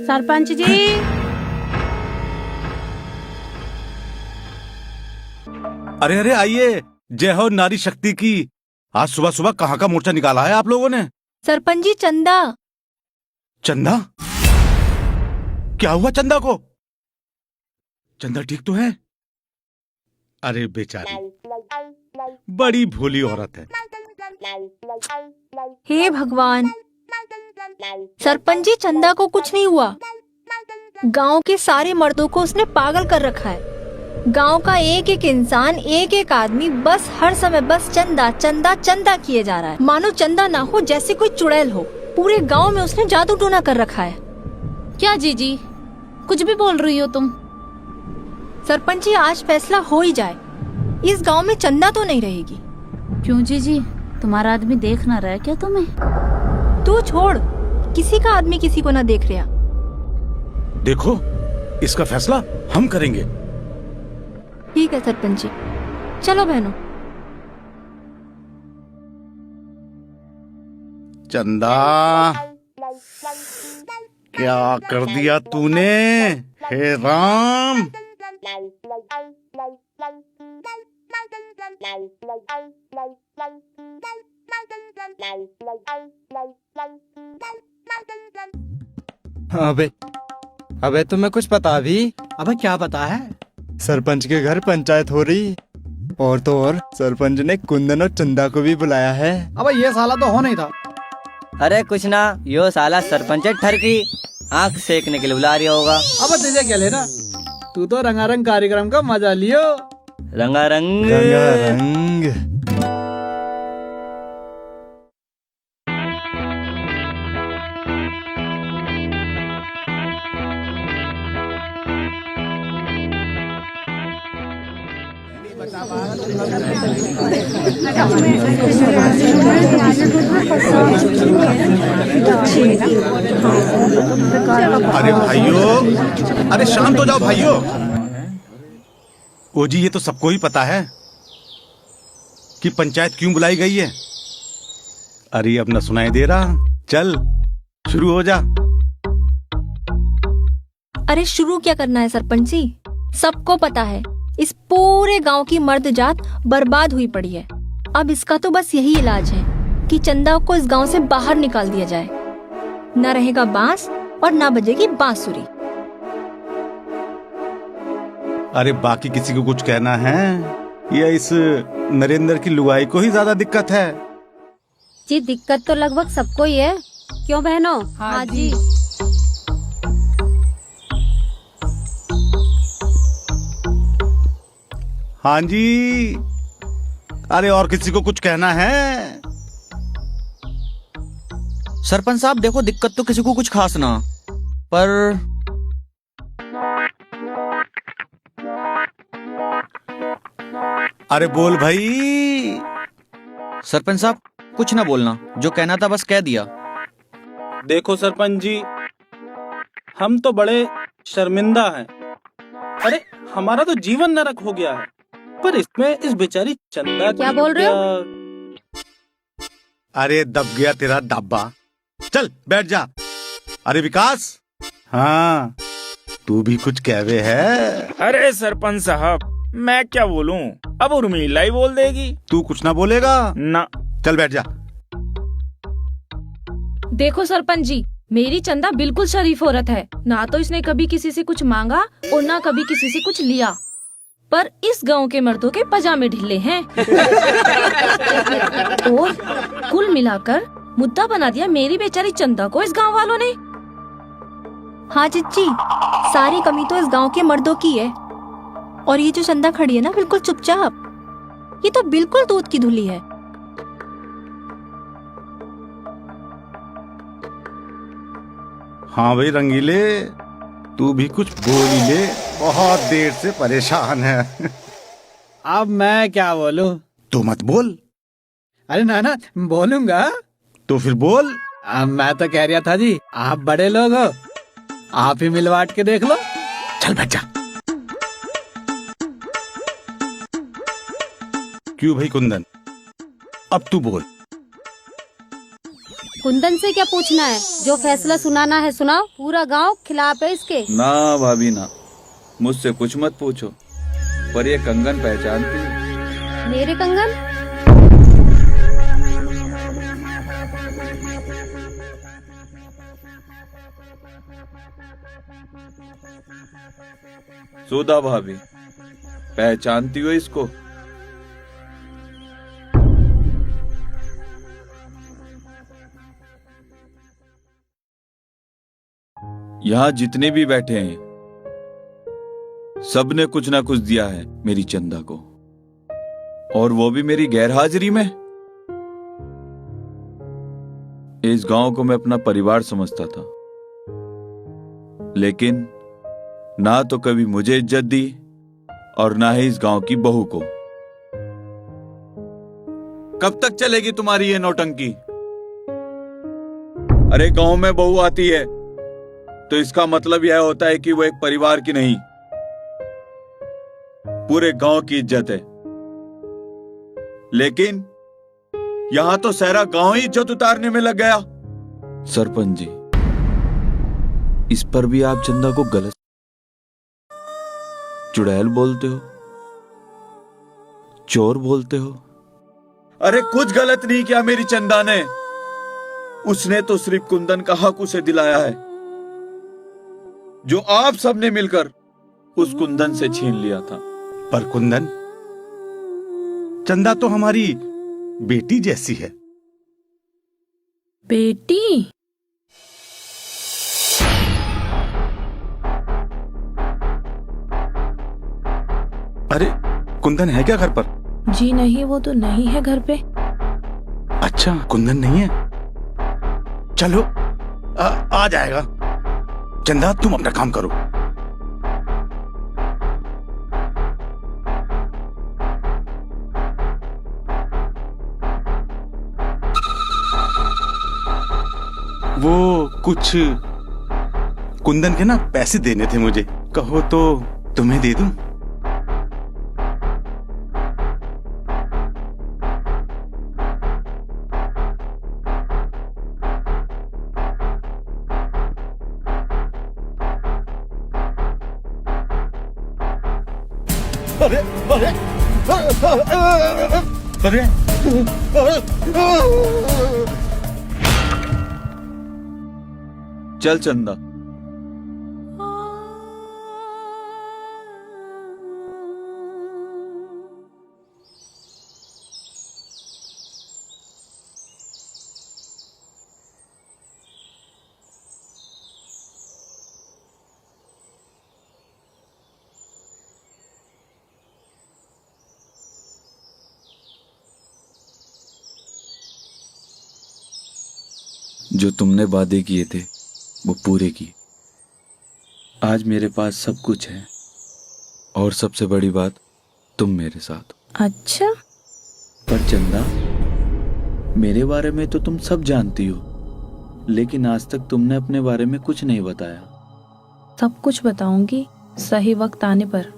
सरपंच जी। अरे अरे आइए, जय हो नारी शक्ति की। आज सुबह सुबह कहाँ का मोर्चा निकाला है आप लोगों ने? सरपंच जी, चंदा। चंदा? क्या हुआ चंदा को? चंदा ठीक तो है? अरे बेचारी, बड़ी भोली औरत है। हे भगवान, सरपंच जी, चंदा को कुछ नहीं हुआ। गांव के सारे मर्दों को उसने पागल कर रखा है। गांव का एक एक इंसान, एक एक आदमी बस हर समय बस चंदा चंदा चंदा किए जा रहा है। मानो चंदा ना हो, जैसे कोई चुड़ैल हो। पूरे गांव में उसने जादू टोना कर रखा है। क्या जीजी, कुछ भी बोल रही हो तुम? सरपंच जी, आज फैसला हो ही जाए। इस गांव में चंदा तो नहीं रहेगी। क्यों जीजी, तुम्हारा आदमी देख ना रहा है क्या तुम्हें? तू छोड़, किसी का आदमी किसी को ना देख रहा। देखो, इसका फैसला हम करेंगे। ठीक है सरपंच जी, चलो बहनों। चंदा, क्या कर दिया तूने? हे राम! अबे अबे तुम्हें कुछ पता भी? अबे क्या पता है? सरपंच के घर पंचायत हो रही, और तो और सरपंच ने कुंदन और चंदा को भी बुलाया है। अबे ये साला तो होना ही था। अरे कुछ ना, यो साला सरपंच ठरकी आंख सेकने के लिए बुला रही होगा। अबे तुझे क्या लेना, तू तो रंगारंग कार्यक्रम का मजा लियो। रंगारंग रंगारंग। अरे भाइयों, अरे शांत हो जाओ भाइयों। ओ जी, ये तो सबको ही पता है कि पंचायत क्यों बुलाई गई है। अरे अब न सुनाई दे रहा? चल शुरू हो जा। अरे शुरू क्या करना है सरपंच जी? सबको पता है इस पूरे गांव की मर्द जात बर्बाद हुई पड़ी है। अब इसका तो बस यही इलाज है कि चंदा को इस गांव से बाहर निकाल दिया जाए। न रहेगा बांस और न बजेगी बांसुरी। अरे बाकी किसी को कुछ कहना है या इस नरेंद्र की लुगाई को ही ज्यादा दिक्कत है? जी दिक्कत तो लगभग सबको ही है। क्यों बहनों? हाँ जी। हाँ जी। अरे और किसी को कुछ कहना है? सरपंच साहब देखो, दिक्कत तो किसी को कुछ खास ना, पर अरे बोल भाई। सरपंच साहब कुछ ना बोलना, जो कहना था बस कह दिया। देखो सरपंच जी, हम तो बड़े शर्मिंदा हैं। अरे हमारा तो जीवन नरक हो गया है, पर इसमें इस बेचारी चंदा क्या बोल रहे हो? अरे दब गया तेरा दाबा। चल बैठ जा। अरे विकास, हाँ तू भी कुछ कहवे है? अरे सरपंच साहब, मैं क्या बोलूं, अब उर्मिला ही बोल देगी। तू कुछ ना बोलेगा ना। चल बैठ जा। देखो सरपंच जी, मेरी चंदा बिल्कुल शरीफ औरत है। ना तो इसने कभी किसी से कुछ मांगा और ना कभी किसी से कुछ लिया। पर इस गांव के मर्दों के पजामे ढीले हैं। और कुल मिलाकर मुद्दा बना दिया मेरी बेचारी चंदा को इस गांव वालों ने। हाँ चिच्ची, सारी कमी तो इस गांव के मर्दों की है। और ये जो चंदा खड़ी है ना, बिल्कुल चुपचाप, ये तो बिल्कुल दूध की धुली है। हाँ भाई रंगीले, तू भी कुछ बोल ही ले, बहुत देर से परेशान है। अब मैं क्या बोलूं? तू मत बोल। अरे ना ना, बोलूंगा। तो फिर बोल। अब मैं तो कह रहा था जी, आप बड़े लोग हो, आप ही मिलवाट के देख लो। चल बैठ जा। क्यों भाई कुंदन, अब तू बोल। कुंदन से क्या पूछना है? जो फैसला सुनाना है सुनाओ। पूरा गांव खिलाफ है इसके। ना भाभी ना, मुझसे कुछ मत पूछो, पर ये कंगन पहचानती है। मेरे कंगन? सुधा भाभी, पहचानती हो इसको? यहाँ जितने भी बैठे हैं सबने कुछ ना कुछ दिया है मेरी चंदा को, और वो भी मेरी गैरहाजिरी में। इस गांव को मैं अपना परिवार समझता था, लेकिन ना तो कभी मुझे इज्जत दी और ना ही इस गांव की बहू को। कब तक चलेगी तुम्हारी ये नौटंकी? अरे गांव में बहू आती है तो इसका मतलब यह होता है कि वो एक परिवार की नहीं, पूरे गांव की इज्जत है। लेकिन यहां तो सारा गांव ही इज्जत उतारने में लग गया। सरपंच जी, इस पर भी आप चंदा को गलत चुड़ैल बोलते हो, चोर बोलते हो। अरे कुछ गलत नहीं किया मेरी चंदा ने, उसने तो सिर्फ कुंदन का हक उसे दिलाया है, जो आप सबने मिलकर उस कुंदन से छीन लिया था। पर कुंदन, चंदा तो हमारी बेटी जैसी है। बेटी? अरे कुंदन है क्या घर पर? जी नहीं, वो तो नहीं है घर पे। अच्छा, कुंदन नहीं है। चलो आ जाएगा। चंदा, तुम अपना काम करो। वो कुछ कुंदन के ना पैसे देने थे मुझे, कहो तो तुम्हें दे दूं? अरे अरे अरे चल चंदा, जो तुमने वादे किए थे वो पूरे किए। आज मेरे पास सब कुछ है, और सबसे बड़ी बात, तुम मेरे साथ। अच्छा? पर चंदा, मेरे बारे में तो तुम सब जानती हो, लेकिन आज तक तुमने अपने बारे में कुछ नहीं बताया। सब कुछ बताऊंगी सही वक्त आने पर।